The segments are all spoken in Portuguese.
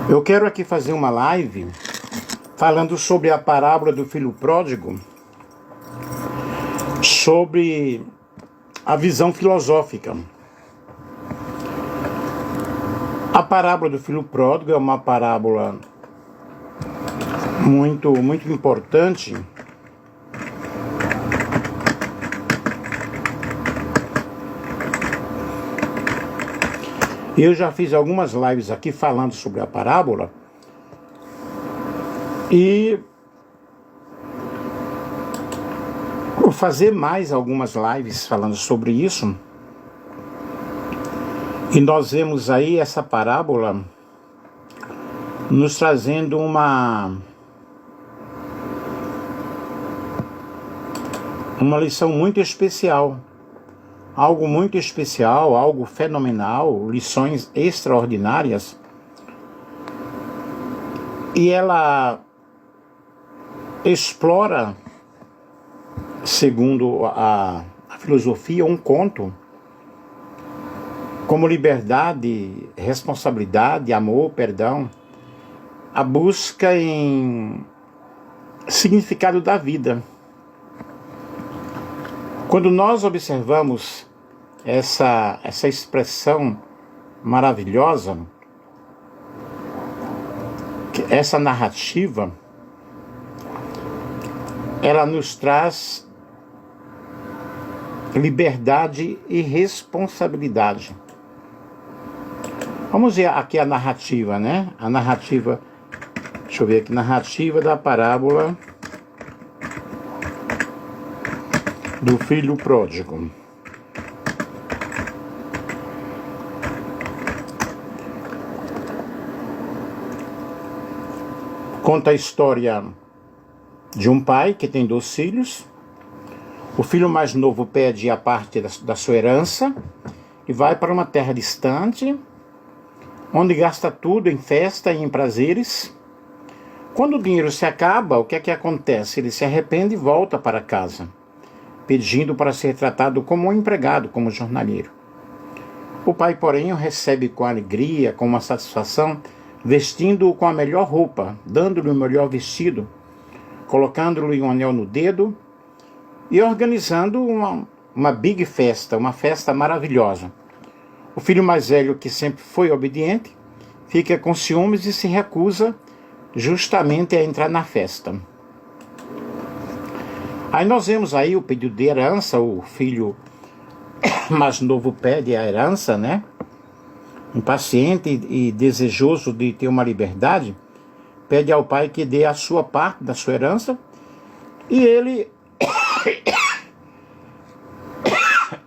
Eu quero aqui fazer uma live falando sobre a parábola do filho pródigo, sobre a visão filosófica. A parábola do filho pródigo é uma parábola muito importante, eu já fiz algumas lives aqui falando sobre a parábola e vou fazer mais algumas lives falando sobre isso. E nós vemos aí essa parábola nos trazendo uma lição muito especial. Algo muito especial, algo fenomenal, lições extraordinárias. E ela explora, segundo a filosofia, um conto como liberdade, responsabilidade, amor, perdão, a busca em significado da vida. Quando nós observamos essa expressão maravilhosa, essa narrativa, ela nos traz liberdade e responsabilidade. Vamos ver aqui a narrativa, né? A narrativa, deixa eu ver aqui, narrativa da parábola do filho pródigo. Conta a história de um pai que tem 2 filhos. O filho mais novo pede a parte da sua herança e vai para uma terra distante, onde gasta tudo em festa e em prazeres. Quando o dinheiro se acaba, o que é que acontece? Ele se arrepende e volta para casa, pedindo para ser tratado como um empregado, como jornaleiro. O pai, porém, o recebe com alegria, com uma satisfação, vestindo-o com a melhor roupa, dando-lhe o melhor vestido, colocando-lhe um anel no dedo e organizando uma big festa, uma festa maravilhosa. O filho mais velho, que sempre foi obediente, fica com ciúmes e se recusa justamente a entrar na festa. Aí nós vemos aí o pedido de herança, o filho mais novo pede a herança, né? Impaciente e desejoso de ter uma liberdade, pede ao pai que dê a sua parte da sua herança, e ele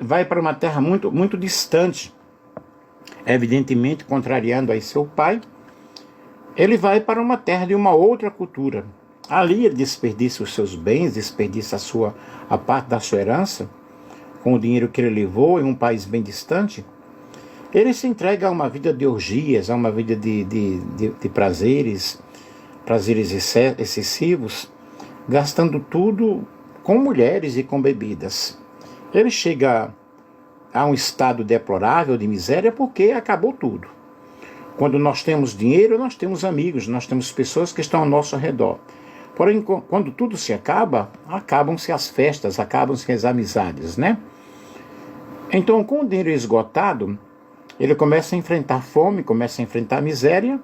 vai para uma terra muito distante, evidentemente contrariando aí seu pai. Ele vai para uma terra de uma outra cultura. Ali ele desperdiça os seus bens, desperdiça a parte da sua herança, com o dinheiro que ele levou em um país bem distante. Ele se entrega a uma vida de orgias, a uma vida de prazeres excessivos, gastando tudo com mulheres e com bebidas. Ele chega a um estado deplorável de miséria porque acabou tudo. Quando nós temos dinheiro, nós temos amigos, nós temos pessoas que estão ao nosso redor. Porém, quando tudo se acaba, acabam-se as festas, acabam-se as amizades, né? Então, com o dinheiro esgotado, ele começa a enfrentar fome, começa a enfrentar miséria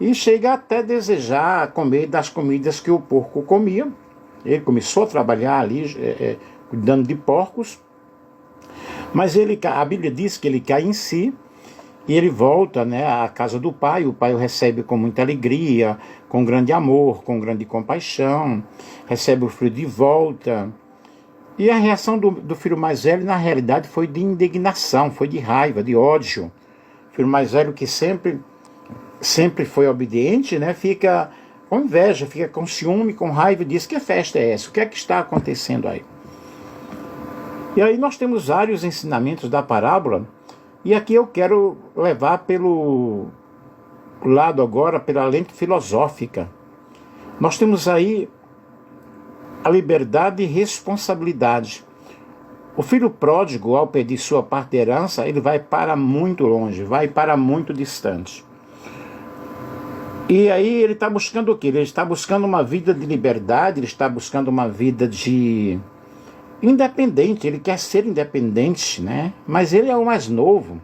e chega até desejar comer das comidas que o porco comia. Ele começou a trabalhar ali, cuidando de porcos, mas a Bíblia diz que ele cai em si e ele volta, né, à casa do pai. O pai o recebe com muita alegria, com grande amor, com grande compaixão, recebe o filho de volta. E a reação do filho mais velho, na realidade, foi de indignação, foi de raiva, de ódio. O filho mais velho, que sempre foi obediente, né, fica com inveja, fica com ciúme, com raiva, e diz: que festa é essa? O que é que está acontecendo aí? E aí nós temos vários ensinamentos da parábola, e aqui eu quero levar pelo lado agora, pela lente filosófica. Nós temos aí a liberdade e responsabilidade. O filho pródigo, ao pedir sua parte de herança, ele vai para muito longe, vai para muito distante. E aí ele está buscando o quê? Ele está buscando uma vida de liberdade, ele está buscando uma vida de independente, ele quer ser independente, né? Mas ele é o mais novo.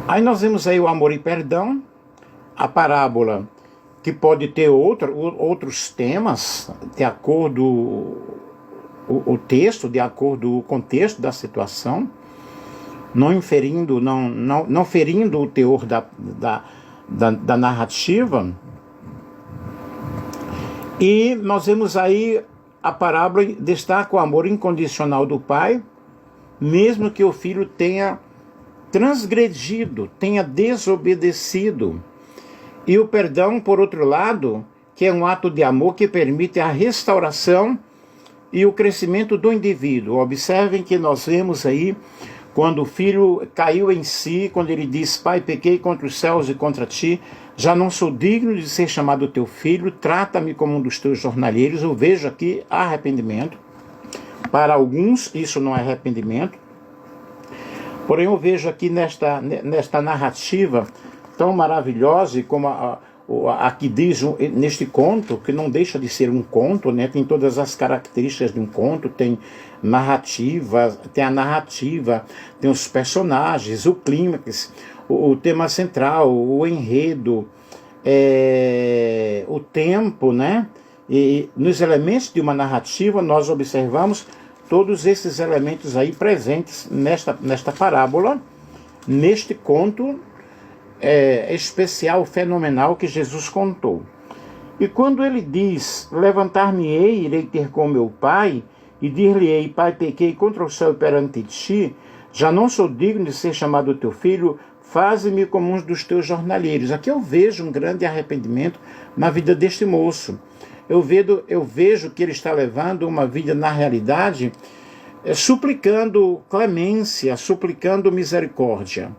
Aí nós vemos aí o amor e perdão, a parábola que pode ter outros temas, de acordo o texto, de acordo com o contexto da situação, não ferindo o teor da narrativa. E nós vemos aí a parábola destaca o amor incondicional do pai, mesmo que o filho tenha transgredido, tenha desobedecido. E o perdão, por outro lado, que é um ato de amor que permite a restauração e o crescimento do indivíduo. Observem que nós vemos aí, quando o filho caiu em si, quando ele diz: Pai, pequei contra os céus e contra ti, já não sou digno de ser chamado teu filho, trata-me como um dos teus jornalheiros. Eu vejo aqui arrependimento. Para alguns isso não é arrependimento, porém eu vejo aqui nesta narrativa tão maravilhosa, e como aqui diz neste conto, que não deixa de ser um conto, né? Tem todas as características de um conto, tem a narrativa, tem os personagens, o clímax, o tema central, o enredo, o tempo, né? E nos elementos de uma narrativa nós observamos todos esses elementos aí presentes nesta parábola, neste conto especial, fenomenal que Jesus contou. E quando ele diz: levantar-me-ei, irei ter com meu pai, e dir-lhe-ei: Pai, pequei contra o céu e perante ti, já não sou digno de ser chamado teu filho, faze-me como um dos teus jornalheiros. Aqui eu vejo um grande arrependimento na vida deste moço. Eu vejo que ele está levando uma vida, na realidade, suplicando clemência, suplicando misericórdia.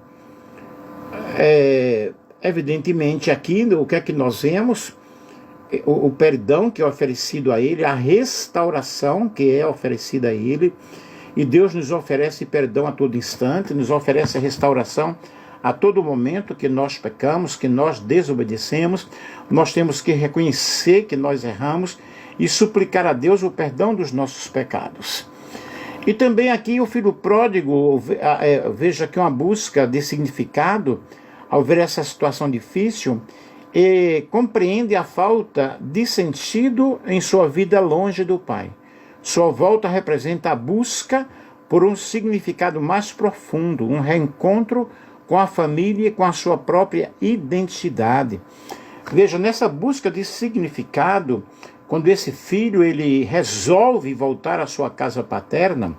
Evidentemente aqui, o que é que nós vemos? O perdão que é oferecido a ele, a restauração que é oferecida a ele, e Deus nos oferece perdão a todo instante, nos oferece restauração a todo momento que nós pecamos, que nós desobedecemos. Nós temos que reconhecer que nós erramos e suplicar a Deus o perdão dos nossos pecados. E também aqui o filho pródigo, veja que uma busca de significado, ao ver essa situação difícil, compreende a falta de sentido em sua vida longe do pai. Sua volta representa a busca por um significado mais profundo, um reencontro com a família e com a sua própria identidade. Veja, nessa busca de significado, quando esse filho ele resolve voltar à sua casa paterna,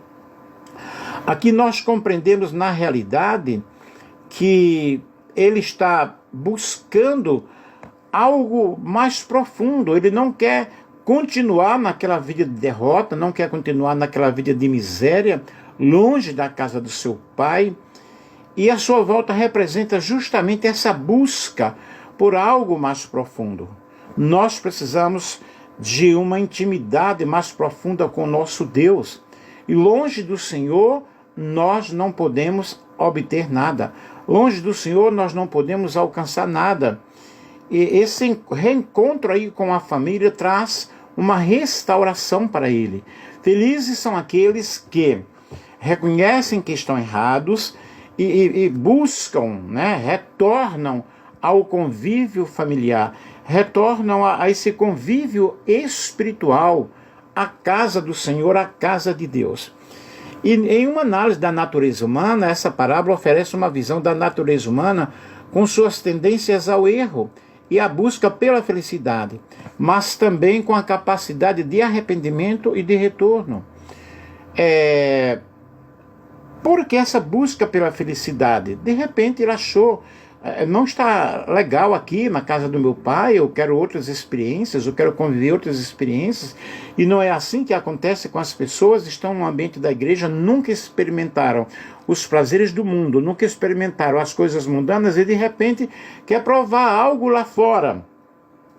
aqui nós compreendemos na realidade que ele está buscando algo mais profundo. Ele não quer continuar naquela vida de derrota, não quer continuar naquela vida de miséria, longe da casa do seu pai. E a sua volta representa justamente essa busca por algo mais profundo. Nós precisamos de uma intimidade mais profunda com o nosso Deus. E longe do Senhor, nós não podemos obter nada. Longe do Senhor, nós não podemos alcançar nada. E esse reencontro aí com a família traz uma restauração para ele. Felizes são aqueles que reconhecem que estão errados e buscam, né, retornam ao convívio familiar, retornam a esse convívio espiritual, a casa do Senhor, a casa de Deus. E em uma análise da natureza humana, essa parábola oferece uma visão da natureza humana com suas tendências ao erro e a busca pela felicidade, mas também com a capacidade de arrependimento e de retorno. Porque essa busca pela felicidade, de repente ele achou, não está legal aqui na casa do meu pai, eu quero outras experiências, eu quero conviver outras experiências, e não é assim que acontece com as pessoas que estão no ambiente da igreja, nunca experimentaram os prazeres do mundo, nunca experimentaram as coisas mundanas, e de repente quer provar algo lá fora.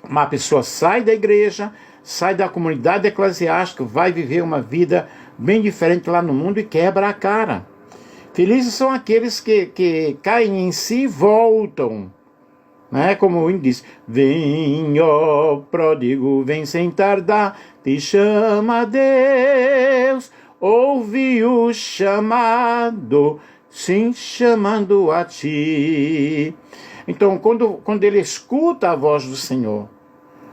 Uma pessoa sai da igreja, sai da comunidade eclesiástica, vai viver uma vida bem diferente lá no mundo e quebra a cara. Felizes são aqueles que caem em si e voltam né? Como o hino diz: vem, ó pródigo, vem sem tardar, te chama Deus, ouve o chamado, sim, chamando a ti. Então, quando ele escuta a voz do Senhor,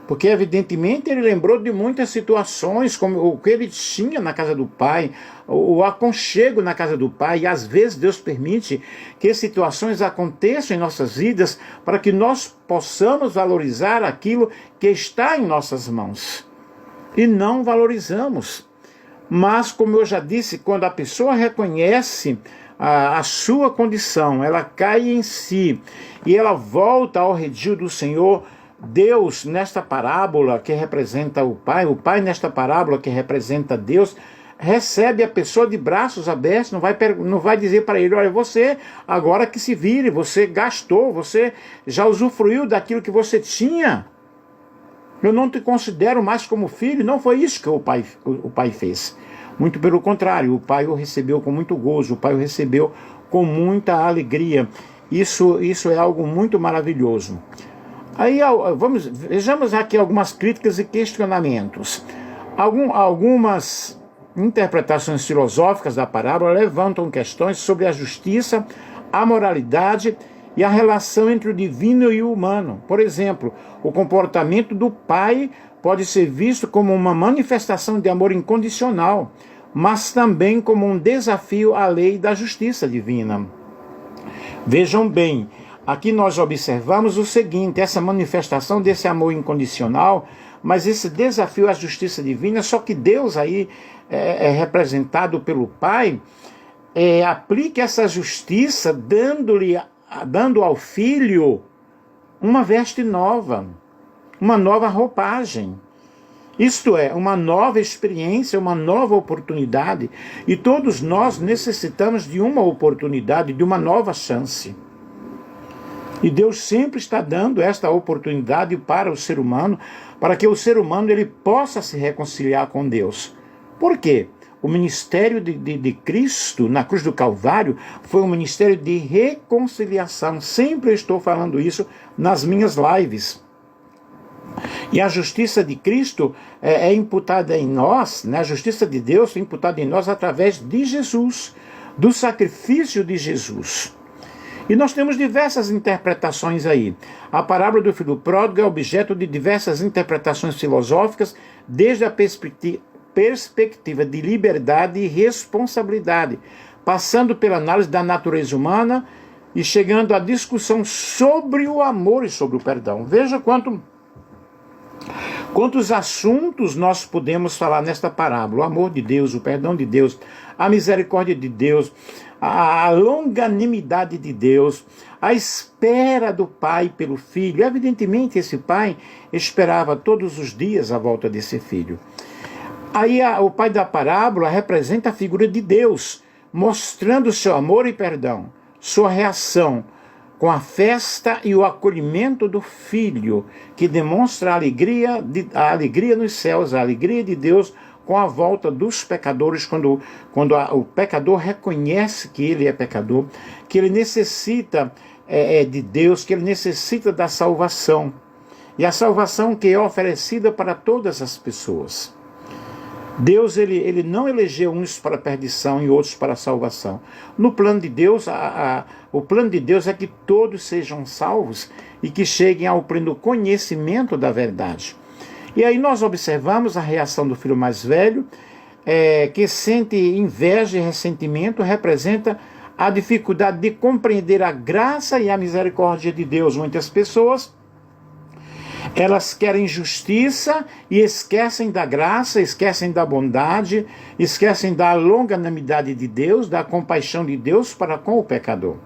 porque evidentemente ele lembrou de muitas situações, como o que ele tinha na casa do Pai, o aconchego na casa do Pai, e às vezes Deus permite que situações aconteçam em nossas vidas para que nós possamos valorizar aquilo que está em nossas mãos. E não valorizamos. Mas, como eu já disse, quando a pessoa reconhece a sua condição, ela cai em si e ela volta ao redil do Senhor, Deus nesta parábola que representa o Pai nesta parábola que representa Deus, recebe a pessoa de braços abertos, não vai dizer para ele: olha, você agora que se vire, você gastou, você já usufruiu daquilo que você tinha, eu não te considero mais como filho. Não foi isso que o pai fez. Muito pelo contrário, o Pai o recebeu com muito gozo, o Pai o recebeu com muita alegria. Isso é algo muito maravilhoso. Aí vejamos aqui algumas críticas e questionamentos. Algumas interpretações filosóficas da parábola levantam questões sobre a justiça, a moralidade e a relação entre o divino e o humano. Por exemplo, o comportamento do Pai pode ser visto como uma manifestação de amor incondicional, mas também como um desafio à lei da justiça divina. Vejam bem, aqui nós observamos o seguinte: essa manifestação desse amor incondicional, mas esse desafio à justiça divina, só que Deus aí é representado pelo Pai, aplica essa justiça dando ao Filho uma veste nova, uma nova roupagem. Isto é, uma nova experiência, uma nova oportunidade. E todos nós necessitamos de uma oportunidade, de uma nova chance. E Deus sempre está dando esta oportunidade para o ser humano, para que o ser humano ele possa se reconciliar com Deus. Por quê? O ministério de Cristo na cruz do Calvário foi um ministério de reconciliação. Sempre estou falando isso nas minhas lives. E a justiça de Cristo é imputada em nós, né? A justiça de Deus é imputada em nós através de Jesus, do sacrifício de Jesus. E nós temos diversas interpretações aí. A parábola do filho pródigo é objeto de diversas interpretações filosóficas, desde a perspectiva de liberdade e responsabilidade, passando pela análise da natureza humana e chegando à discussão sobre o amor e sobre o perdão. Veja quantos assuntos nós podemos falar nesta parábola: o amor de Deus, o perdão de Deus, a misericórdia de Deus, a longanimidade de Deus, a espera do Pai pelo Filho. Evidentemente, esse Pai esperava todos os dias a volta desse Filho. Aí o Pai da parábola representa a figura de Deus, mostrando seu amor e perdão, sua reação com a festa e o acolhimento do Filho, que demonstra a alegria nos céus, a alegria de Deus com a volta dos pecadores, quando o pecador reconhece que ele é pecador, que ele necessita de Deus, que ele necessita da salvação. E a salvação que é oferecida para todas as pessoas. Deus ele não elegeu uns para a perdição e outros para a salvação. No plano de Deus, o plano de Deus é que todos sejam salvos e que cheguem ao pleno conhecimento da verdade. E aí nós observamos a reação do filho mais velho, que sente inveja e ressentimento, representa a dificuldade de compreender a graça e a misericórdia de Deus. Muitas pessoas, elas querem justiça e esquecem da graça, esquecem da bondade, esquecem da longanimidade de Deus, da compaixão de Deus para com o pecador.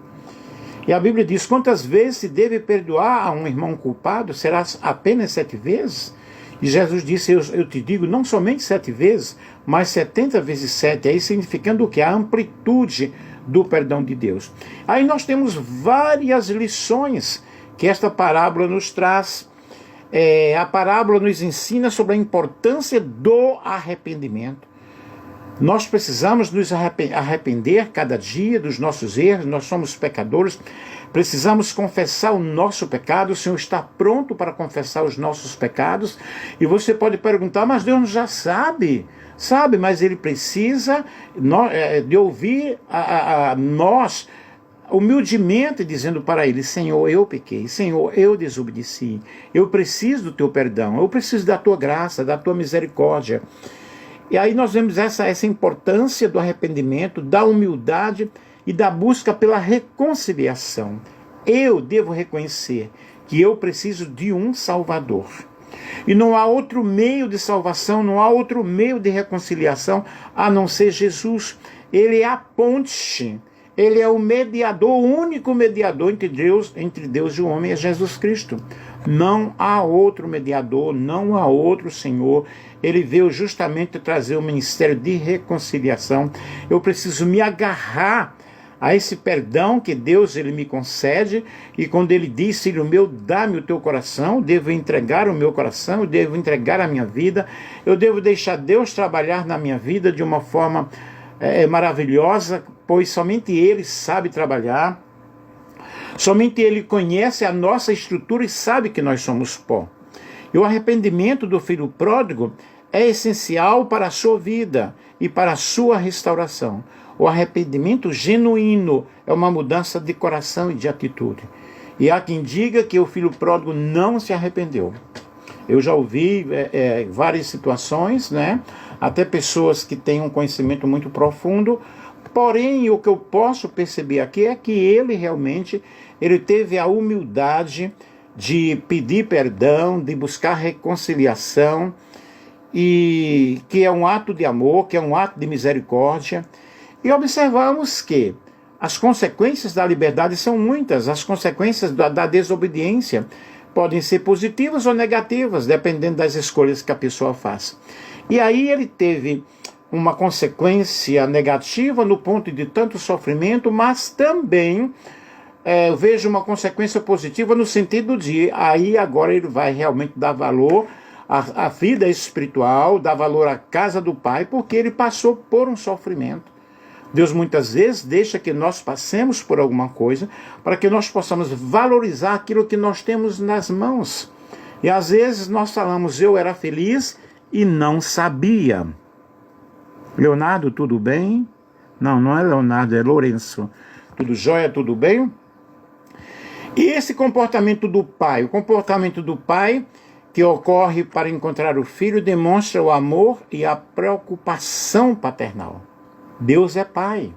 E a Bíblia diz: quantas vezes se deve perdoar a um irmão culpado? Será apenas 7 vezes? E Jesus disse: eu te digo, não somente 7 vezes, mas 70 vezes 7. Aí significando o que? A amplitude do perdão de Deus. Aí nós temos várias lições que esta parábola nos traz. A parábola nos ensina sobre a importância do arrependimento. Nós precisamos nos arrepender cada dia dos nossos erros. Nós somos pecadores, Precisamos confessar o nosso pecado. O Senhor está pronto para confessar os nossos pecados. E você pode perguntar, mas Deus já sabe. Sabe, mas Ele precisa de ouvir nós humildemente dizendo para Ele: Senhor, eu pequei, Senhor, eu desobedeci, eu preciso do Teu perdão, eu preciso da Tua graça, da Tua misericórdia. E aí nós vemos essa importância do arrependimento, da humildade e da busca pela reconciliação. Eu devo reconhecer que eu preciso de um Salvador. E não há outro meio de salvação, não há outro meio de reconciliação a não ser Jesus. Ele é a ponte, Ele é o mediador, o único mediador entre Deus e o homem é Jesus Cristo. Não há outro mediador, não há outro Senhor. Ele veio justamente trazer o ministério de reconciliação. Eu preciso me agarrar a esse perdão que Deus ele me concede, e quando Ele diz: Filho meu, dá-me o teu coração, eu devo entregar o meu coração, eu devo entregar a minha vida, eu devo deixar Deus trabalhar na minha vida de uma forma maravilhosa, pois somente Ele sabe trabalhar, somente Ele conhece a nossa estrutura e sabe que nós somos pó. E o arrependimento do filho pródigo é essencial para a sua vida e para a sua restauração. O arrependimento genuíno é uma mudança de coração e de atitude. E há quem diga que o filho pródigo não se arrependeu. Eu já ouvi várias situações, né? Até pessoas que têm um conhecimento muito profundo. Porém, o que eu posso perceber aqui é que ele realmente teve a humildade de pedir perdão, de buscar reconciliação, e que é um ato de amor, que é um ato de misericórdia. E observamos que as consequências da liberdade são muitas. As consequências da desobediência podem ser positivas ou negativas, dependendo das escolhas que a pessoa faz. E aí ele teve uma consequência negativa no ponto de tanto sofrimento, mas também eu vejo uma consequência positiva no sentido de aí agora ele vai realmente dar valor à vida espiritual, dar valor à casa do Pai, porque ele passou por um sofrimento. Deus muitas vezes deixa que nós passemos por alguma coisa para que nós possamos valorizar aquilo que nós temos nas mãos. E às vezes nós falamos: eu era feliz e não sabia. Leonardo, tudo bem? Não, não é Leonardo, é Lourenço. Tudo jóia, tudo bem? E esse comportamento do pai, o comportamento do pai que ocorre para encontrar o filho, demonstra o amor e a preocupação paternal. Deus é pai.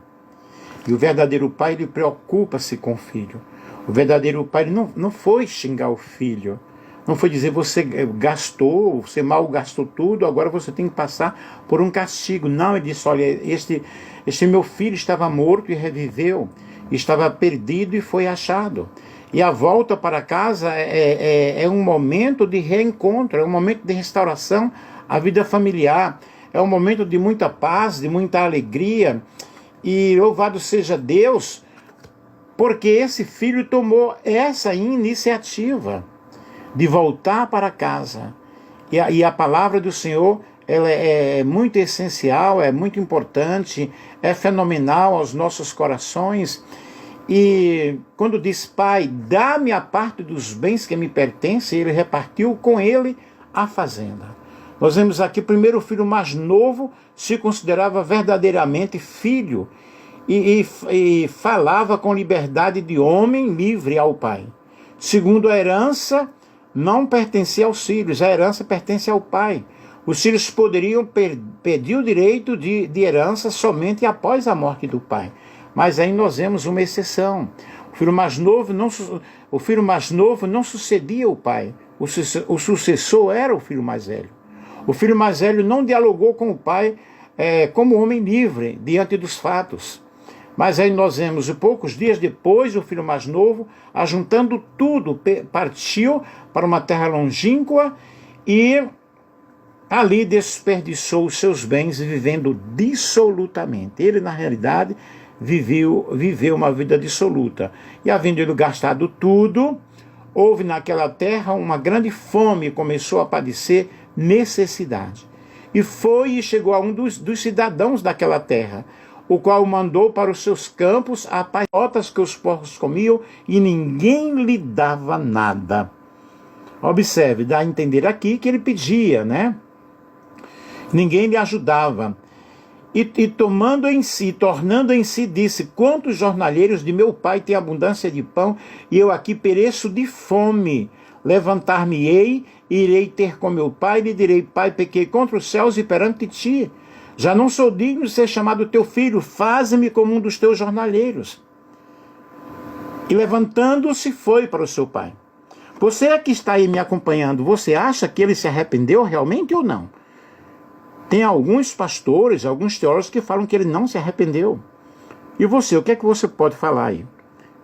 E o verdadeiro pai, ele preocupa-se com o filho. O verdadeiro pai, ele não foi xingar o filho. Não foi dizer: você gastou, você mal gastou tudo, agora você tem que passar por um castigo. Não, ele disse: olha, este meu filho estava morto e reviveu, estava perdido e foi achado. E a volta para casa é um momento de reencontro, é um momento de restauração à vida familiar, é um momento de muita paz, de muita alegria. E louvado seja Deus, porque esse filho tomou essa iniciativa de voltar para casa. E a palavra do Senhor, ela é muito essencial, é muito importante, é fenomenal aos nossos corações. E quando diz: Pai, dá-me a parte dos bens que me pertencem, ele repartiu com ele a fazenda. Nós vemos aqui, primeiro, o filho mais novo se considerava verdadeiramente filho e falava com liberdade de homem livre ao pai. Segundo, a herança não pertencia aos filhos, a herança pertence ao pai. Os filhos poderiam pedir o direito de herança somente após a morte do pai. Mas aí nós vemos uma exceção. O filho mais novo não sucedia o pai. O sucessor era o filho mais velho. O filho mais velho não dialogou com o pai como homem livre diante dos fatos. Mas aí nós vemos, poucos dias depois, o filho mais novo, ajuntando tudo, partiu para uma terra longínqua e ali desperdiçou os seus bens, vivendo dissolutamente. Ele, na realidade, viveu uma vida dissoluta. E havendo ele gastado tudo, houve naquela terra uma grande fome e começou a padecer necessidade. E foi e chegou a um dos cidadãos daquela terra, o qual mandou para os seus campos apaimotas que os porcos comiam, e ninguém lhe dava nada. Observe, dá a entender aqui que ele pedia, né? Ninguém lhe ajudava. E tornando em si, disse: quantos jornalheiros de meu pai têm abundância de pão, e eu aqui pereço de fome. Levantar-me-ei, irei ter com meu pai, e lhe direi: pai, pequei contra os céus e perante ti. Já não sou digno de ser chamado teu filho, faze-me como um dos teus jornalheiros. E levantando-se, foi para o seu pai. Você que está aí me acompanhando, você acha que ele se arrependeu realmente ou não? Tem alguns pastores, alguns teólogos que falam que ele não se arrependeu. E você, o que é que você pode falar aí?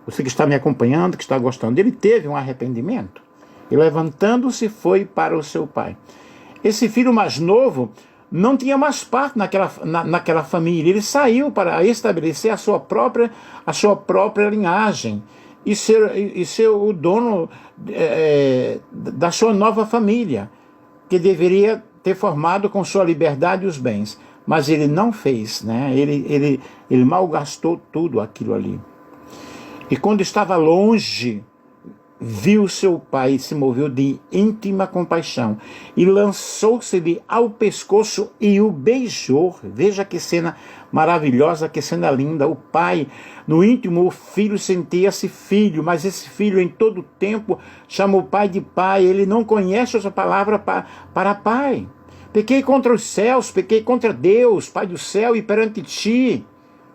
Você que está me acompanhando, que está gostando, ele teve um arrependimento. E levantando-se, foi para o seu pai. Esse filho mais novo não tinha mais parte naquela família. Ele saiu para estabelecer a sua própria linhagem e ser o dono da sua nova família, que deveria ter formado com sua liberdade os bens. Mas ele não fez, né? Ele malgastou tudo aquilo ali. E quando estava longe, viu seu pai e se moveu de íntima compaixão e lançou-se-lhe ao pescoço e o beijou. Veja que cena maravilhosa, que cena linda. O pai, no íntimo, o filho sentia-se filho, mas esse filho em todo tempo chama o pai de pai. Ele não conhece essa palavra para pai. Pequei contra os céus, pequei contra Deus, pai do céu, e perante ti,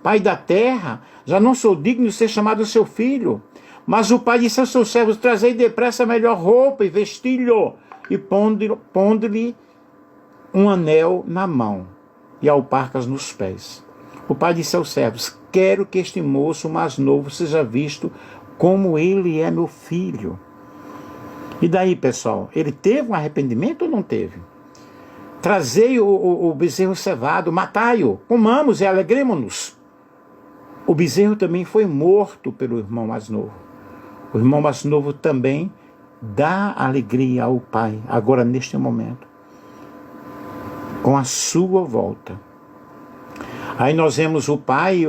pai da terra, já não sou digno de ser chamado seu filho. Mas o pai disse aos seus servos: trazei depressa a melhor roupa e vestilho, e pondo-lhe um anel na mão e alparcas nos pés. O pai disse aos servos: quero que este moço mais novo seja visto como ele é meu filho. E daí, pessoal, ele teve um arrependimento ou não teve? Trazei o bezerro cevado, matai-o, comamos e alegremo-nos. O bezerro também foi morto pelo irmão mais novo. O irmão mais novo também dá alegria ao pai, agora neste momento, com a sua volta. Aí nós vemos o pai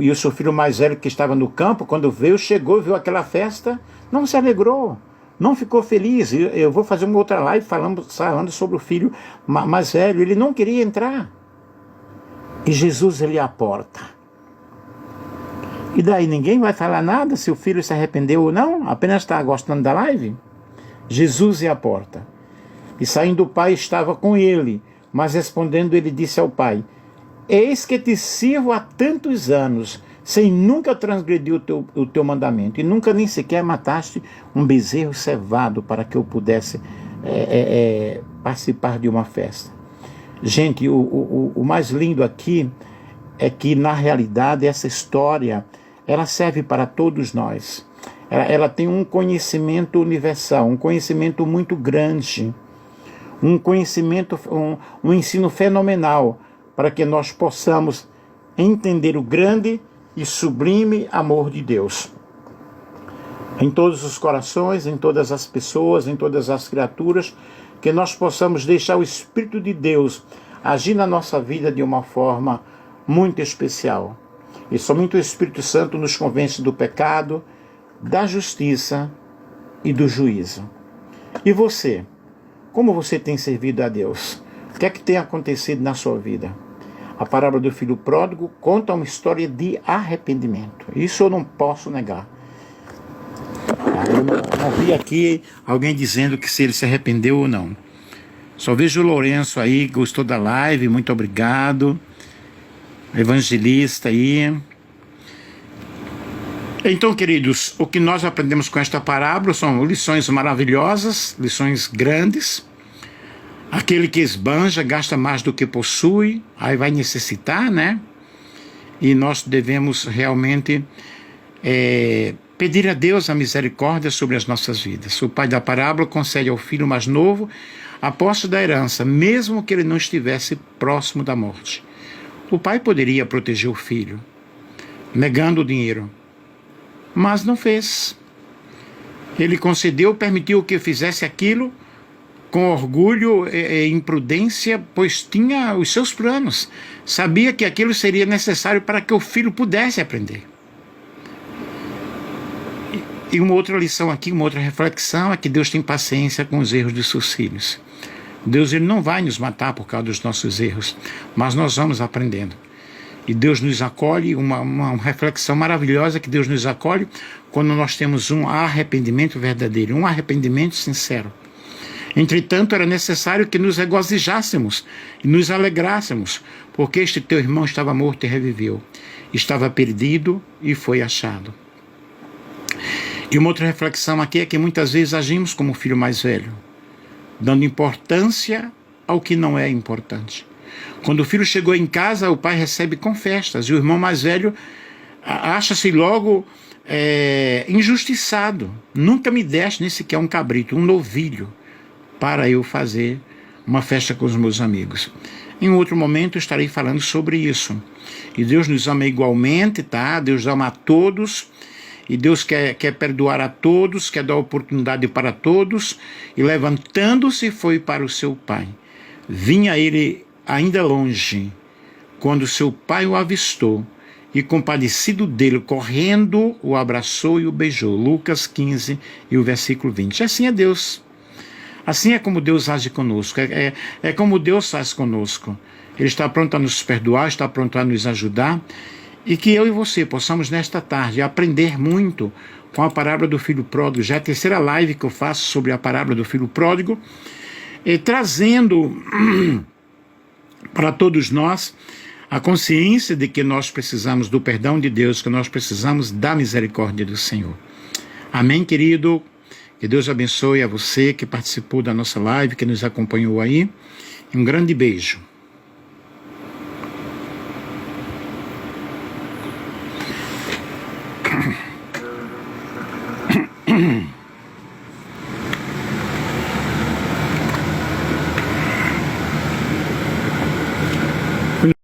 e o seu filho mais velho que estava no campo, quando chegou, viu aquela festa, não se alegrou, não ficou feliz. Eu vou fazer uma outra live falando sobre o filho mais velho. Ele não queria entrar. E Jesus, ele é a porta. E daí ninguém vai falar nada se o filho se arrependeu ou não? Apenas está gostando da live? Jesus é a porta. E saindo o pai estava com ele, mas respondendo ele disse ao pai: eis que te sirvo há tantos anos, sem nunca transgredir o teu mandamento, e nunca nem sequer mataste um bezerro cevado para que eu pudesse participar de uma festa. Gente, o mais lindo aqui é que, na realidade, essa história, ela serve para todos nós. Ela tem um conhecimento universal, um conhecimento muito grande, um conhecimento, um ensino fenomenal, para que nós possamos entender o grande e sublime amor de Deus. Em todos os corações, em todas as pessoas, em todas as criaturas, que nós possamos deixar o Espírito de Deus agir na nossa vida de uma forma muito especial. E somente o Espírito Santo nos convence do pecado, da justiça e do juízo. E você? Como você tem servido a Deus? O que é que tem acontecido na sua vida? A parábola do filho pródigo conta uma história de arrependimento. Isso eu não posso negar. Eu não vi aqui alguém dizendo que se ele se arrependeu ou não. Só vejo o Lourenço aí, gostou da live, muito obrigado. Evangelista aí. Então, queridos, o que nós aprendemos com esta parábola são lições maravilhosas, lições grandes. Aquele que esbanja gasta mais do que possui, aí vai necessitar, né? E nós devemos realmente pedir a Deus a misericórdia sobre as nossas vidas. O pai da parábola concede ao filho mais novo a posse da herança, mesmo que ele não estivesse próximo da morte. O pai poderia proteger o filho, negando o dinheiro, mas não fez. Ele concedeu, permitiu que fizesse aquilo com orgulho e imprudência, pois tinha os seus planos. Sabia que aquilo seria necessário para que o filho pudesse aprender. E uma outra lição aqui, uma outra reflexão é que Deus tem paciência com os erros dos seus filhos. Deus, ele não vai nos matar por causa dos nossos erros, mas nós vamos aprendendo. E Deus nos acolhe, uma reflexão maravilhosa que Deus nos acolhe quando nós temos um arrependimento verdadeiro, um arrependimento sincero. Entretanto, era necessário que nos regozijássemos e nos alegrássemos, porque este teu irmão estava morto e reviveu, estava perdido e foi achado. E uma outra reflexão aqui é que muitas vezes agimos como o filho mais velho, dando importância ao que não é importante. Quando o filho chegou em casa, o pai recebe com festas, e o irmão mais velho acha-se logo injustiçado. Nunca me deste nem sequer um cabrito, um novilho, para eu fazer uma festa com os meus amigos. Em outro momento eu estarei falando sobre isso. E Deus nos ama igualmente, tá? Deus ama a todos, e Deus quer perdoar a todos, quer dar oportunidade para todos, e levantando-se foi para o seu pai. Vinha ele ainda longe, quando seu pai o avistou, e compadecido dele, correndo, o abraçou e o beijou. Lucas 15 e o versículo 20. Assim é Deus. Assim é como Deus age conosco, é como Deus faz conosco. Ele está pronto a nos perdoar, está pronto a nos ajudar, e que eu e você possamos nesta tarde aprender muito com a parábola do filho pródigo. Já é a terceira live que eu faço sobre a parábola do filho pródigo, trazendo para todos nós a consciência de que nós precisamos do perdão de Deus, que nós precisamos da misericórdia do Senhor. Amém, querido? Que Deus abençoe a você que participou da nossa live, que nos acompanhou aí. Um grande beijo.